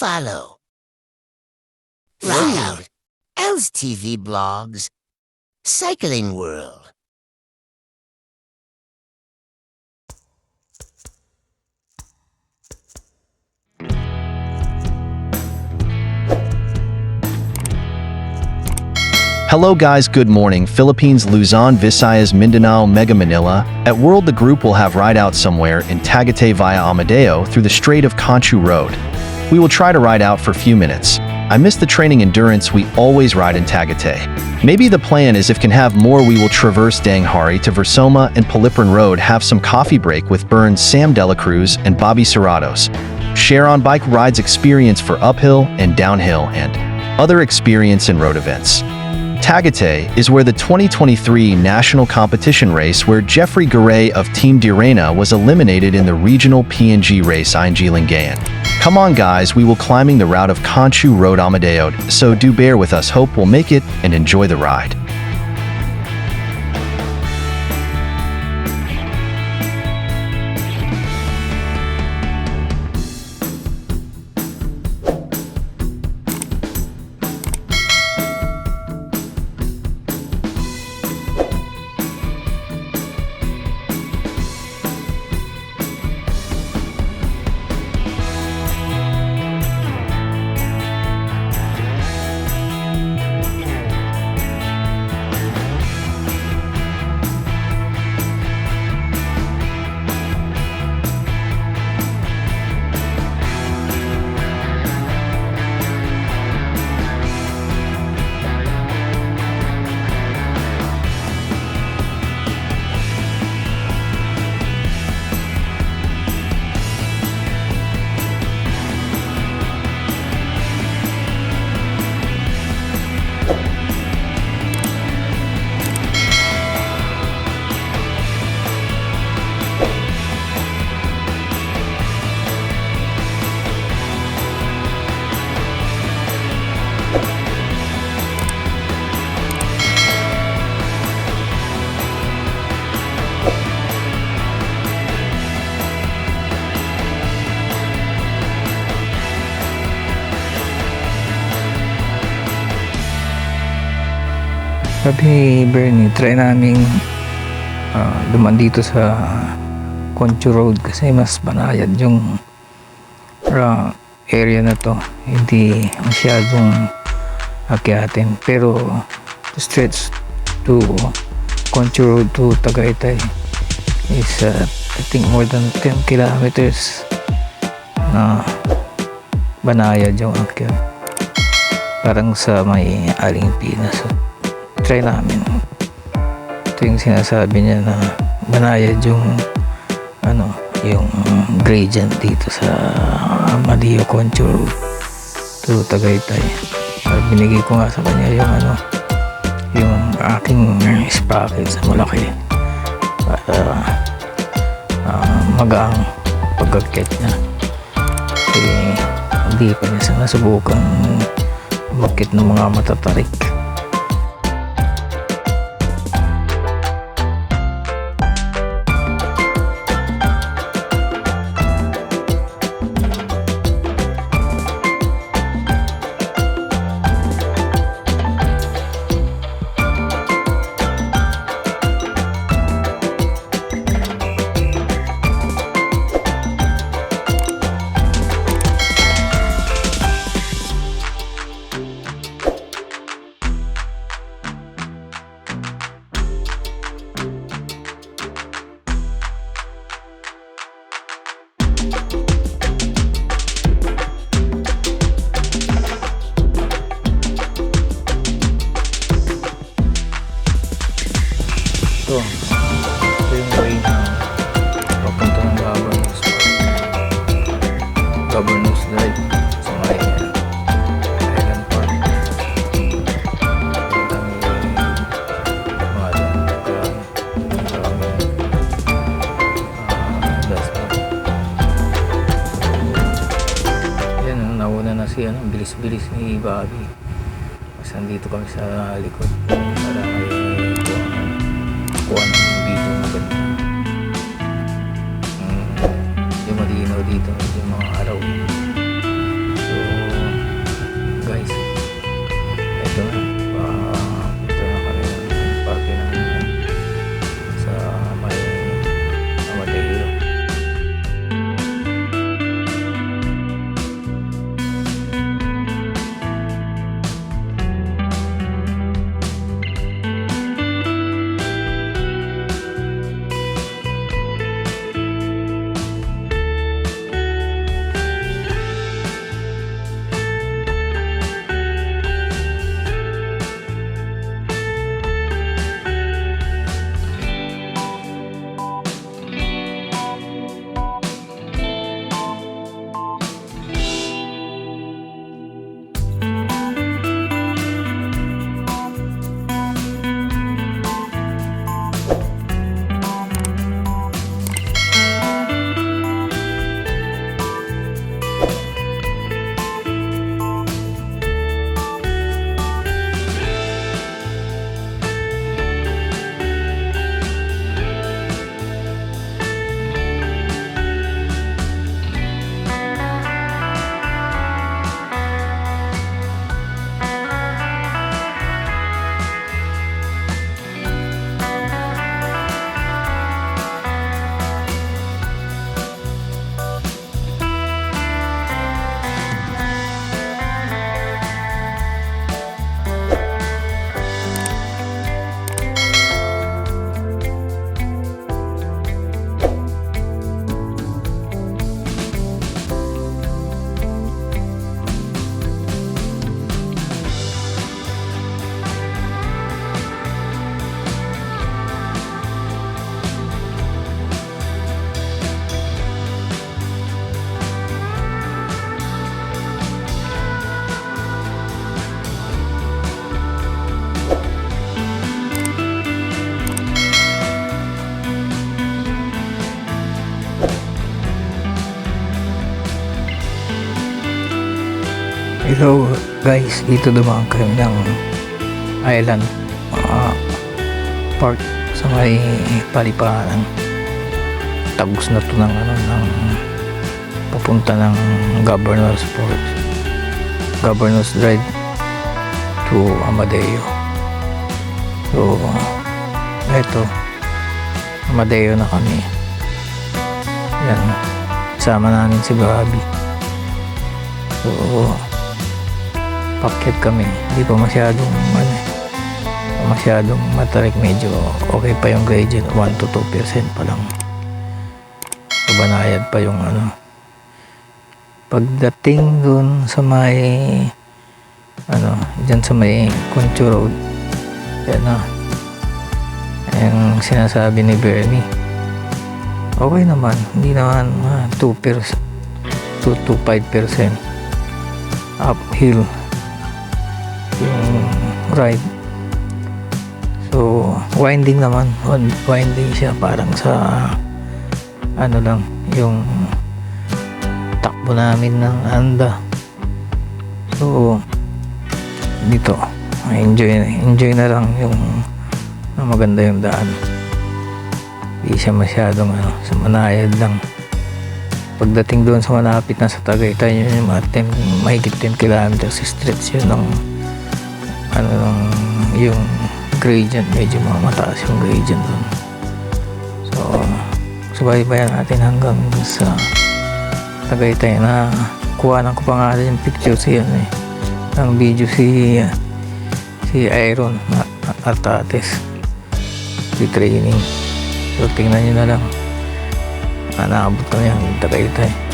follow. Rock Out, Els TV Blogs, Cycling World. Hello guys, good morning. Philippines, Luzon, Visayas, Mindanao, Mega Manila. At World, the group will have ride out somewhere in Tagaytay via Amadeo through the Strait of Conchu Road. We will try to ride out for a few minutes. I miss the training endurance we always ride in Tagaytay. Maybe the plan is if can have more we will traverse Danghari to Versoma and Paliparan Road, have some coffee break with Burns, Sam Dela Cruz and Bobby Serratos. Share on bike rides experience for uphill and downhill and other experience in road events. Tagaytay is where the 2023 national competition race where Jeffrey Garay of Team Direna was eliminated in the regional PNG race ING Lingayen. Come on guys, we will climbing the route of Conchu Road Amadeo, so do bear with us, hope we'll make it and enjoy the ride. Sabi ni Bernie, try namin duman dito sa Conchu Road kasi mas banayad yung area na to, hindi masyadong akyatin, pero to stretch to Conchu Road to Tagaytay is I think more than 10 kilometers na banayad yung akyat, parang sa may Aling Pinas. So, try namin. Ito yung sinasabi niya na banayad yung yung gradient dito sa Amadeo Conchu Road to Tagaytay. Binigay ko nga sa kanya yung aking sprockets na malaki para magaang pag-akyat niya. Hindi pa niya nasubukan umakyat ng mga matatarik. Ito yung way na papunta ng Governors Drive sa may Island Park. Yan, nauna na si bilis-bilis ni Bobby kasi nandito kami sa likod para may kuha ng dito na ganda. Yung malinaw dito yung mga araw, so Hello guys, dito dumaan kami ng island park sa may Paliparan. Tagos na to ng papunta ng Governor's Drive to Amadeo. So eto, Amadeo na kami. Yan, sama namin si Bobby. So pakyat kami, hindi pa masyadong matarik, medyo okay pa yung gradient, 1 to 2% pa lang. So banayad pa yung pagdating dun sa may dyan sa may Concho Road, yan na yung sinasabi ni Bernie, okay naman, hindi naman 2% to 5% uphill yung ride. So winding naman, winding siya, parang sa lang yung takbo namin ng Anda. So dito enjoy na lang yung maganda yung daan, hindi siya masyadong sa manayad lang. Pagdating doon sa malapit na sa Tagaytay, yun yung mahigit 10 kilometers stretch yun ng yung gradient, medyo mataas yung gradient doon. So subaybayan natin hanggang sa Tagaytay. Na kuhanan ko pa nga rin yung picture ng video si Iron at Ates, si training. So tingnan nyo na lang, naabot kami ang Tagaytay.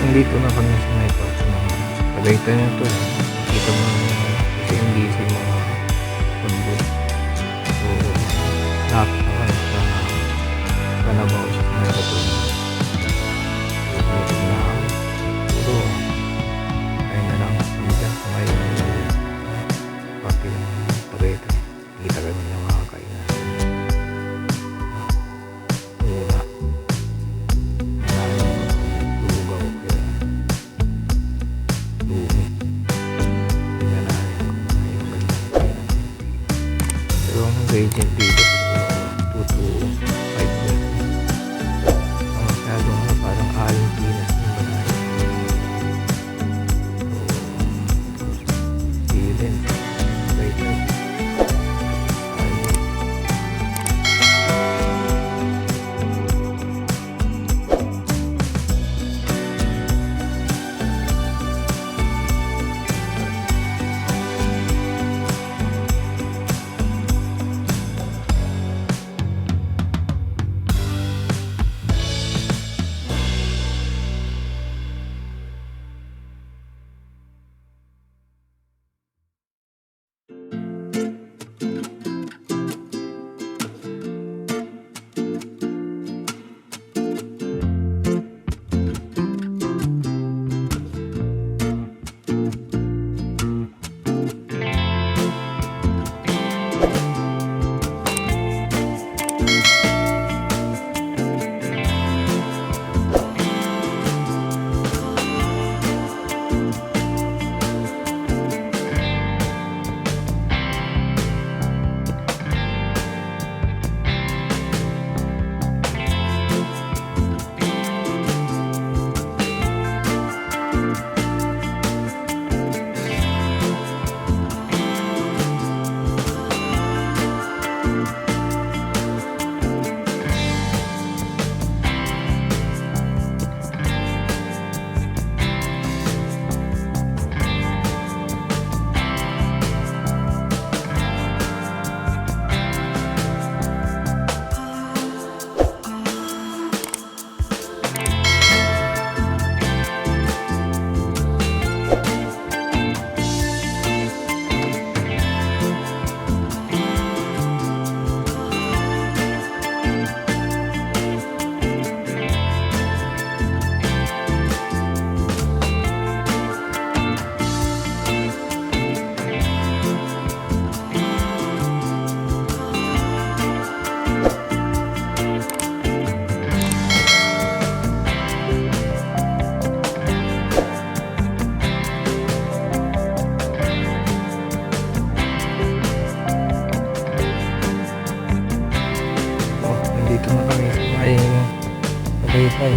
Dito na kami sa may park ng Tagaytay na ito. Kita mo sa MBC mga kundo. So lapit na kami sa Kanabaw sa may katulad. Dito na kami. So ayun na lang kami dyan sa may park ng Tagaytay. Kita kami ng mga kainan. Muna gradient dito 2 to 5%. Masyadong parang aling pinas yung banayad. So silent right. Ay,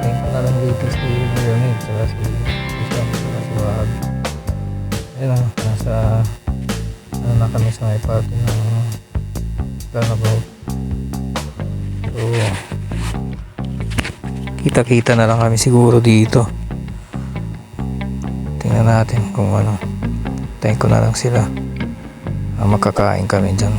tingin ko na lang dito si Leonid, saka si Isam, saka si Wahab. Ayun na, nasa ano na kami sa may party ng Runabout. So, kita-kita na lang kami siguro dito. Tingnan natin kung ano. Tayo ko na lang sila. Makakain kami dyan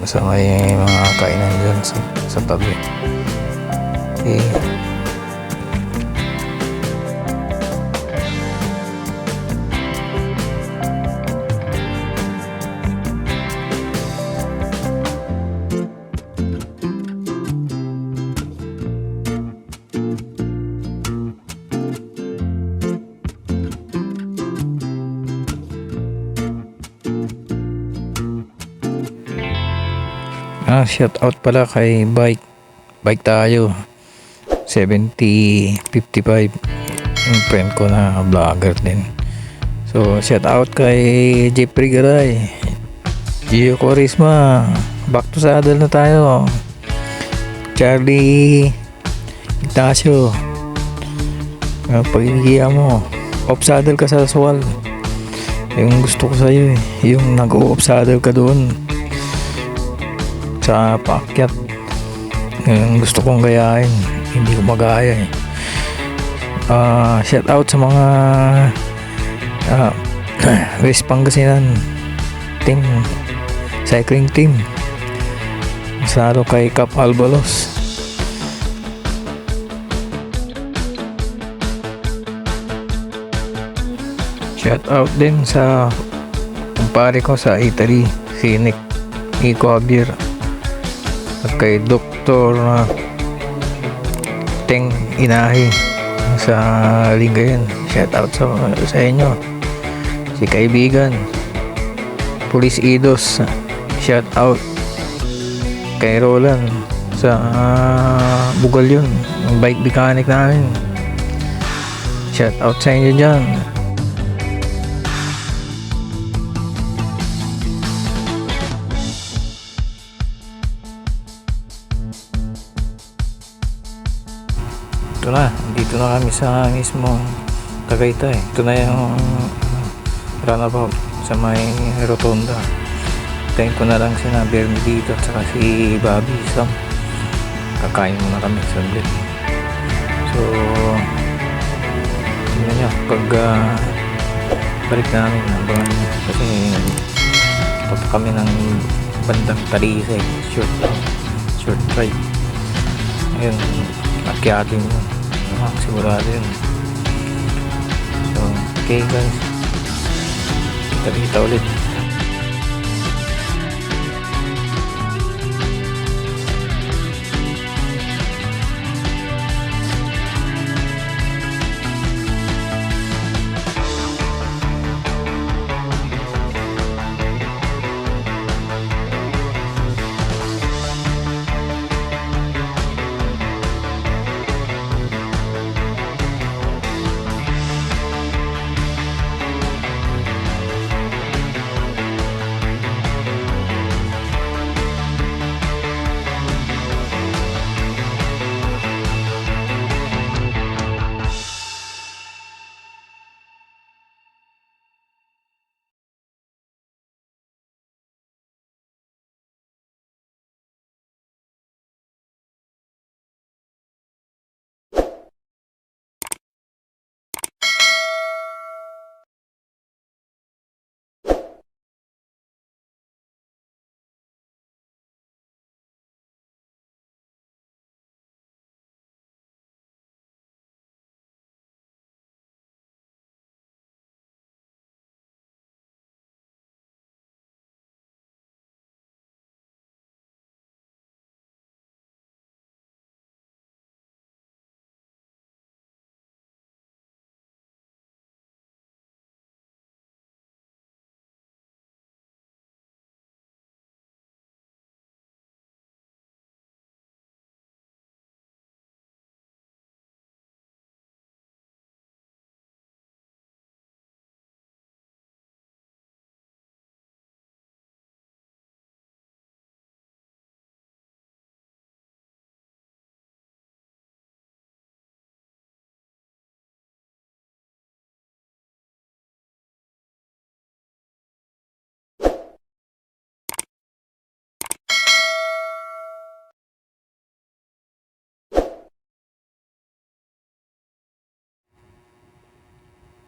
sa may mga kainan dyan sa tabi. Okay. Shout out pala kay Bike tayo 7055, yung friend ko na vlogger din. So shout out kay Jeffrey Garay, Gio Corisma, back to saddle na tayo. Charlie Ignacio, pag inigiya mo off saddle ka sa aswal, yung gusto ko sa'yo yung nag-off saddle ka doon sa paakyat. Yung gusto kong gayahin, hindi ko magaya shout out sa mga West Pangasinan team, cycling team, lalo kay Cap Albalos. Shout out din sa kumpare ko sa Italy, si Nico Javier, at kay Dr. Teng Inahi sa Lingayen. Shout out sa inyo. Si kaibigan Police Idos, shout out kay Roland sa Bugal yun, yung bike mechanic namin. Shout out sa inyo dyan. Ito na, dito na kami sa mismong Tagaytay. Ito na yung runabout sa may rotonda. Tayo ko na lang si Bernie dito at saka si Bobby Sam. Kakain muna kami saglit. So yun nyo, pag balik namin abangan nyo, kasi tapos kami ng bandang Talisay, short ride. Ayun, akyatin mo, sigurado yun. So okay guys, kita ulit.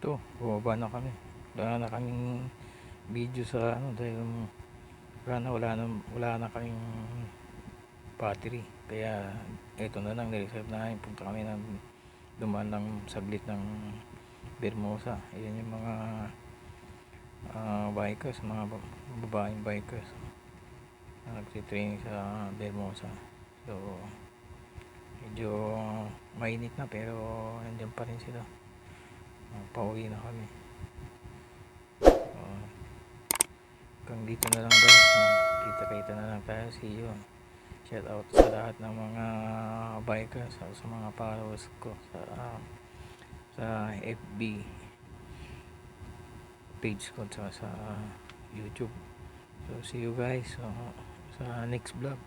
ito, bumaba na kami. Wala na kaming video sa ano dahil wala na kaming battery. Kaya ito na lang, nireserve na namin. Punta kami ng dumaan lang saglit ng Bermosa. Ayan yung mga bikers, mga babaeng bikers na nagtitraining sa Bermosa. So medyo mainit na pero nandiyan pa rin sila. Pauwi na kami. Hanggang dito na lang guys. Kita na lang tayo. See you. Shout out sa lahat ng mga bikers, sa mga followers ko sa FB page ko, sa YouTube. So see you guys sa next vlog.